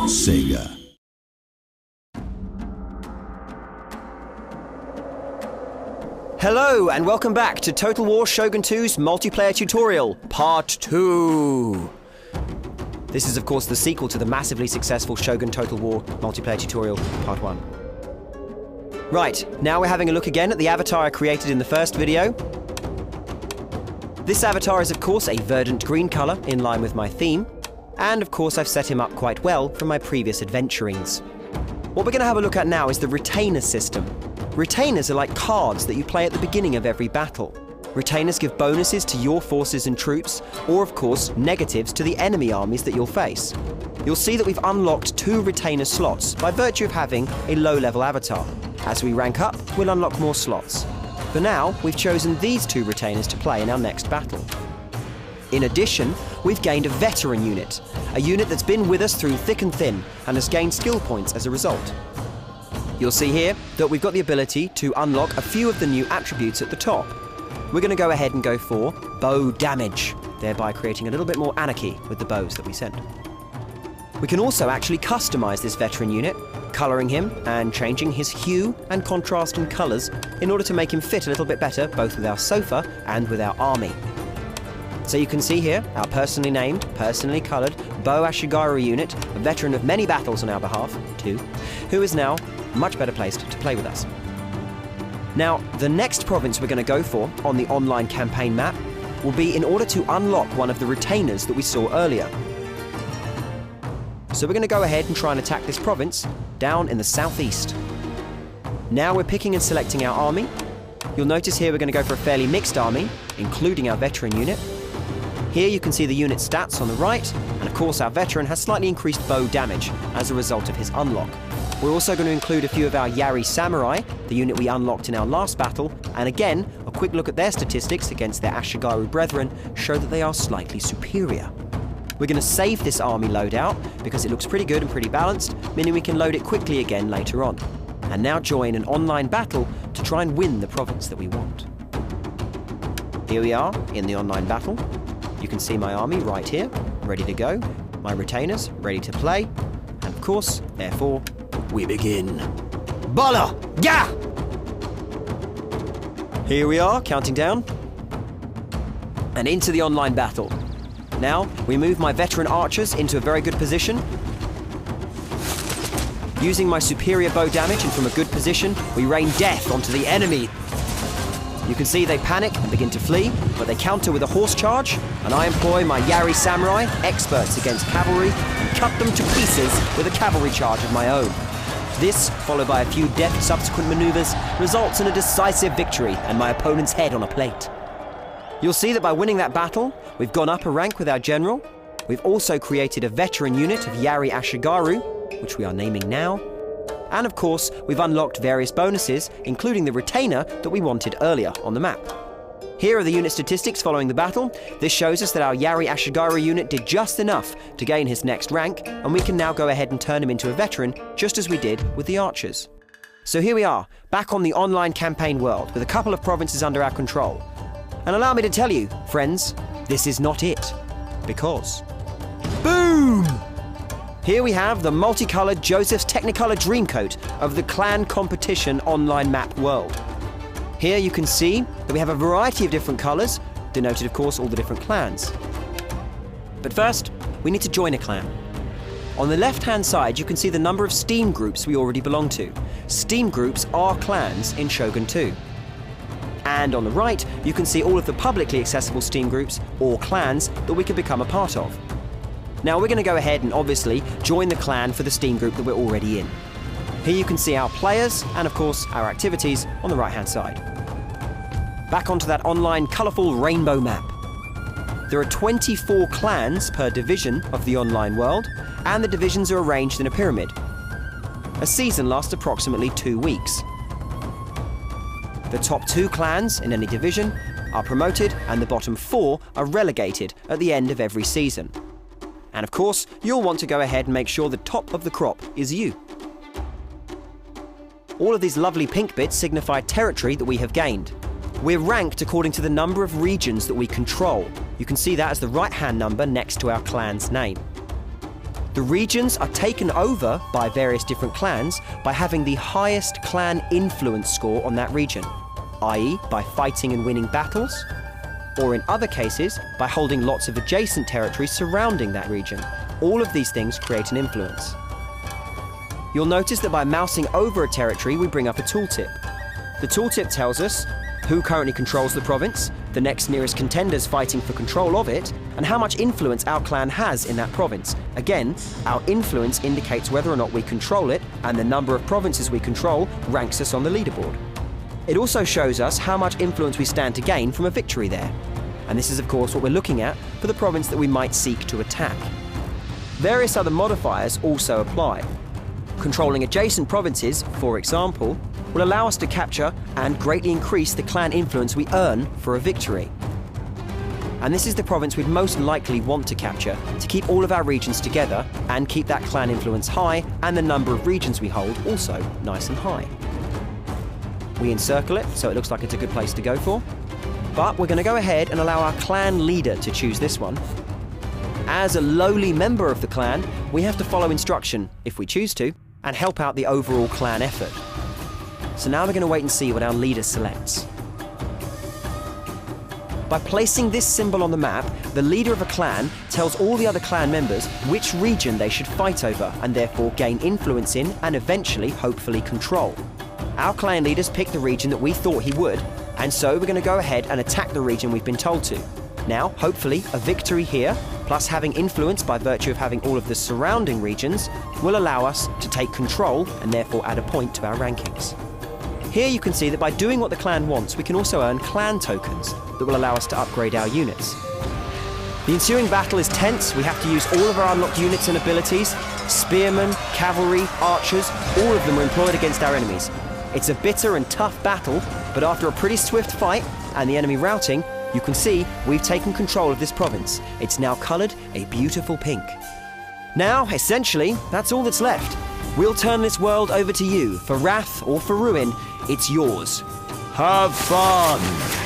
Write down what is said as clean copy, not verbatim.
Sega. Hello and welcome back to Total War Shogun 2's multiplayer tutorial, Part 2. This is of course the sequel to the massively successful Shogun Total War multiplayer tutorial, Part 1. Right, now we're having a look again at the avatar I created in the first video. This avatar is of course a verdant green colour, in line with my theme, and of course I've set him up quite well from my previous adventurings. What we're going to have a look at now is the retainer system. Retainers are like cards that you play at the beginning of every battle. Retainers give bonuses to your forces and troops, or of course negatives to the enemy armies that you'll face. You'll see that we've unlocked 2 retainer slots by virtue of having a low-level avatar. As we rank up, we'll unlock more slots. For now, we've chosen these 2 retainers to play in our next battle. In addition, we've gained a veteran unit, a unit that's been with us through thick and thin and has gained skill points as a result. You'll see here that we've got the ability to unlock a few of the new attributes at the top. We're going to go ahead and go for bow damage, thereby creating a little bit more anarchy with the bows that we send. We can also actually customize this veteran unit, colouring him and changing his hue and contrast in colours in order to make him fit a little bit better both with our sofa and with our army. So you can see here our personally named, personally coloured Bow Ashigaru unit, a veteran of many battles on our behalf, 2, who is now much better placed to play with us. Now, the next province we're going to go for on the online campaign map will be in order to unlock one of the retainers that we saw earlier. So we're going to go ahead and try and attack this province down in the southeast. Now we're picking and selecting our army. You'll notice here we're going to go for a fairly mixed army, including our veteran unit. Here you can see the unit stats on the right, and of course our veteran has slightly increased bow damage as a result of his unlock. We're also going to include a few of our Yari Samurai, the unit we unlocked in our last battle, and again, a quick look at their statistics against their Ashigaru brethren show that they are slightly superior. We're going to save this army loadout because it looks pretty good and pretty balanced, meaning we can load it quickly again later on. And now join an online battle to try and win the province that we want. Here we are in the online battle. You can see my army right here, ready to go, my retainers ready to play, and of course, therefore, we begin. Bala! Gah! Here we are, counting down. And into the online battle. Now, we move my veteran archers into a very good position. Using my superior bow damage and from a good position, we rain death onto the enemy. You can see they panic and begin to flee, but they counter with a horse charge, and I employ my Yari Samurai, experts against cavalry, and cut them to pieces with a cavalry charge of my own. This, followed by a few deft subsequent maneuvers, results in a decisive victory and my opponent's head on a plate. You'll see that by winning that battle, we've gone up a rank with our general. We've also created a veteran unit of Yari Ashigaru, which we are naming now. And of course, we've unlocked various bonuses, including the retainer that we wanted earlier on the map. Here are the unit statistics following the battle. This shows us that our Yari Ashigaru unit did just enough to gain his next rank, and we can now go ahead and turn him into a veteran, just as we did with the archers. So here we are, back on the online campaign world, with a couple of provinces under our control. And allow me to tell you, friends, this is not it. Because... boom! Here we have the multicoloured Joseph's Technicolor Dreamcoat of the Clan Competition online map world. Here you can see that we have a variety of different colours, denoted of course all the different clans. But first, we need to join a clan. On the left-hand side you can see the number of Steam groups we already belong to. Steam groups are clans in Shogun 2. And on the right, you can see all of the publicly accessible Steam groups, or clans, that we can become a part of. Now we're going to go ahead and obviously join the clan for the Steam group that we're already in. Here you can see our players and of course our activities on the right hand side. Back onto that online colourful rainbow map. There are 24 clans per division of the online world, and the divisions are arranged in a pyramid. A season lasts approximately 2 weeks. The top 2 clans in any division are promoted and the bottom 4 are relegated at the end of every season. And of course, you'll want to go ahead and make sure the top of the crop is you. All of these lovely pink bits signify territory that we have gained. We're ranked according to the number of regions that we control. You can see that as the right-hand number next to our clan's name. The regions are taken over by various different clans by having the highest clan influence score on that region, i.e. by fighting and winning battles, or in other cases, by holding lots of adjacent territories surrounding that region. All of these things create an influence. You'll notice that by mousing over a territory, we bring up a tooltip. The tooltip tells us who currently controls the province, the next nearest contenders fighting for control of it, and how much influence our clan has in that province. Again, our influence indicates whether or not we control it, and the number of provinces we control ranks us on the leaderboard. It also shows us how much influence we stand to gain from a victory there. And this is of course what we're looking at for the province that we might seek to attack. Various other modifiers also apply. Controlling adjacent provinces, for example, will allow us to capture and greatly increase the clan influence we earn for a victory. And this is the province we'd most likely want to capture to keep all of our regions together and keep that clan influence high and the number of regions we hold also nice and high. We encircle it so it looks like it's a good place to go for, but we're going to go ahead and allow our clan leader to choose this one. As a lowly member of the clan, we have to follow instruction, if we choose to, and help out the overall clan effort. So now we're going to wait and see what our leader selects. By placing this symbol on the map, the leader of a clan tells all the other clan members which region they should fight over and therefore gain influence in and eventually, hopefully, control. Our clan leaders picked the region that we thought he would, and so we're going to go ahead and attack the region we've been told to. Now, hopefully, a victory here, plus having influence by virtue of having all of the surrounding regions, will allow us to take control and therefore add a point to our rankings. Here you can see that by doing what the clan wants, we can also earn clan tokens that will allow us to upgrade our units. The ensuing battle is tense. We have to use all of our unlocked units and abilities. Spearmen, cavalry, archers, all of them are employed against our enemies. It's a bitter and tough battle, but after a pretty swift fight and the enemy routing, you can see we've taken control of this province. It's now coloured a beautiful pink. Now, essentially, that's all that's left. We'll turn this world over to you. For wrath or for ruin, it's yours. Have fun!